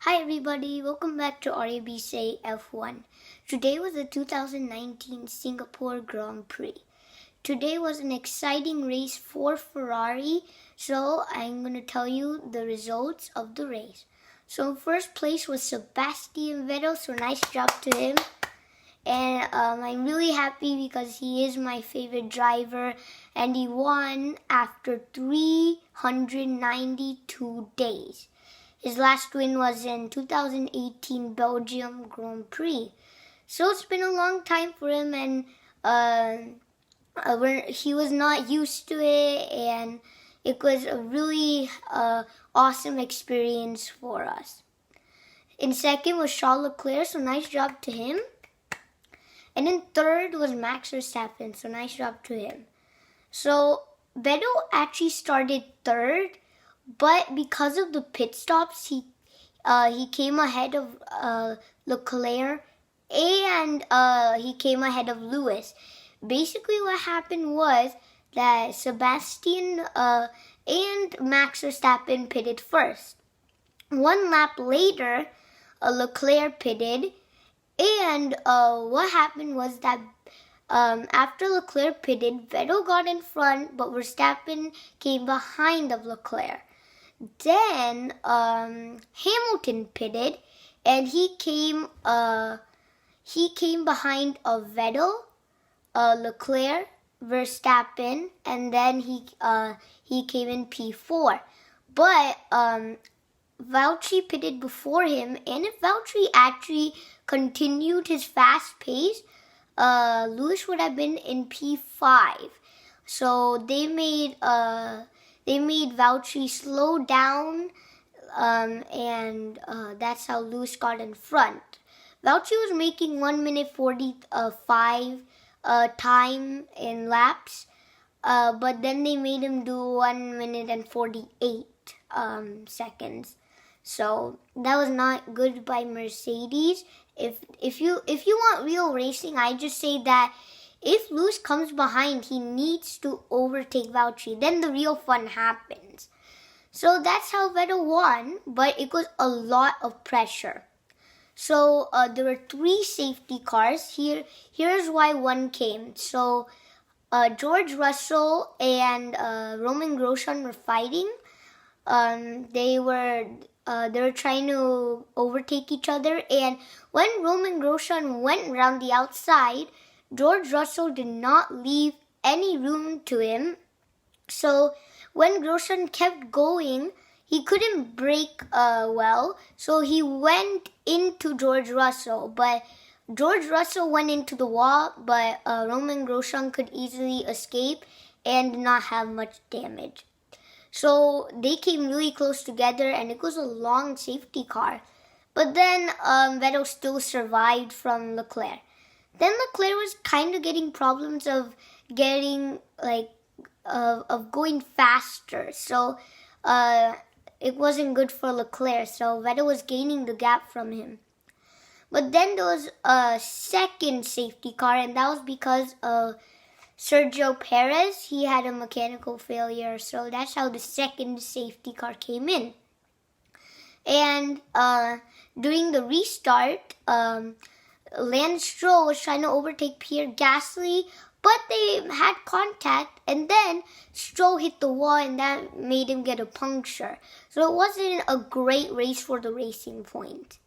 Hi everybody, welcome back to RABC F1. Today was the 2019 Singapore Grand Prix. Today was an exciting race for Ferrari, so I'm going to tell you the results of the race. So first place was Sebastian Vettel, so nice job to him. And I'm really happy because he is my favorite driver and he won after 392 days. His last win was in 2018 Belgium Grand Prix. So it's been a long time for him and he was not used to it and it was a really awesome experience for us. In second was Charles Leclerc, so nice job to him. And in third was Max Verstappen, so nice job to him. So Vettel actually started third, but because of the pit stops, he came ahead of Leclerc and he came ahead of Lewis. Basically what happened was that Sebastian and Max Verstappen pitted first. One lap later, Leclerc pitted, and what happened was that after Leclerc pitted, Vettel got in front, but Verstappen came behind of Leclerc. Then Hamilton pitted, and he came behind Vettel, Leclerc, Verstappen, and then he came in P4. But Valtteri pitted before him, and if Valtteri actually continued his fast pace, Lewis would have been in P5. So they made Valtteri slow down, and that's how Lewis got in front. Valtteri was making 1 minute 45 time in laps, but then they made him do 1 minute and 48 seconds. So that was not good by Mercedes. If you want real racing, I just say that if Lewis comes behind, he needs to overtake Valtteri. Then the real fun happens. So that's how Vettel won, but it was a lot of pressure. So there were 3 safety cars. Here's why one came. So George Russell and Roman Grosjean were fighting. They were trying to overtake each other, and when Roman Grosjean went around the outside, George Russell did not leave any room to him. So when Grosjean kept going, he couldn't brake well, so he went into George Russell. But George Russell went into the wall, but Roman Grosjean could easily escape and did not have much damage. So they came really close together, and it was a long safety car. But then Vettel still survived from Leclerc. Then Leclerc was kind of getting problems of getting of going faster. So it wasn't good for Leclerc. So Vettel was gaining the gap from him. But then there was a second safety car, and that was because of Sergio Perez. He had a mechanical failure, so that's how the second safety car came in. And during the restart, Lance Stroll was trying to overtake Pierre Gasly, but they had contact, and then Stroll hit the wall, and that made him get a puncture. So it wasn't a great race for the Racing Point.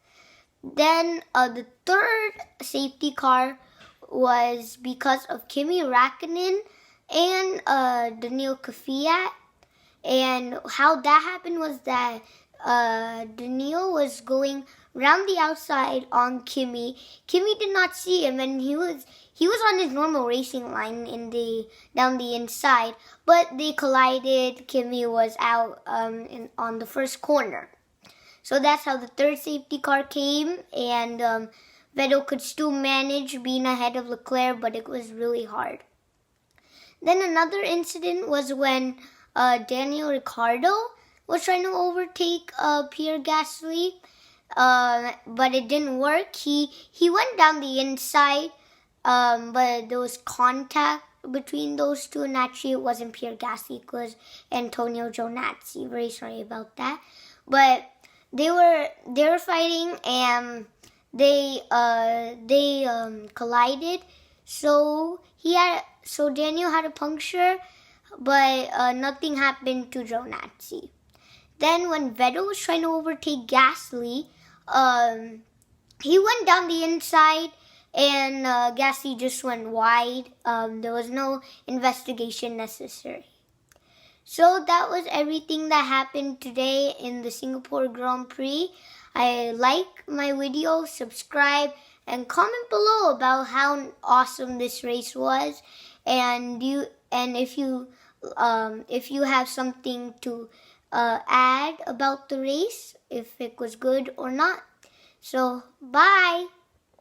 Then the third safety car was because of Kimi Räikkönen and Daniil Kvyat. And how that happened was that Daniil was going round the outside on Kimi. Kimi did not see him, and he was on his normal racing line down the inside, but they collided. Kimi was out on the first corner. So that's how the third safety car came, and Vettel could still manage being ahead of Leclerc, but it was really hard. Then another incident was when Daniel Ricciardo was trying to overtake Pierre Gasly, but it didn't work. He went down the inside, but there was contact between those two, and actually it wasn't Pierre Gasly, it was Antonio Giovinazzi. Very sorry about that. But they were fighting, and they collided. So Daniel had a puncture, but nothing happened to Joe Nazi. Then when Vettel was trying to overtake Gasly, he went down the inside, and Gasly just went wide. There was no investigation necessary. So that was everything that happened today in the Singapore Grand Prix. Like my video, subscribe, and comment below about how awesome this race was. And if you have something to add about the race, if it was good or not. So bye.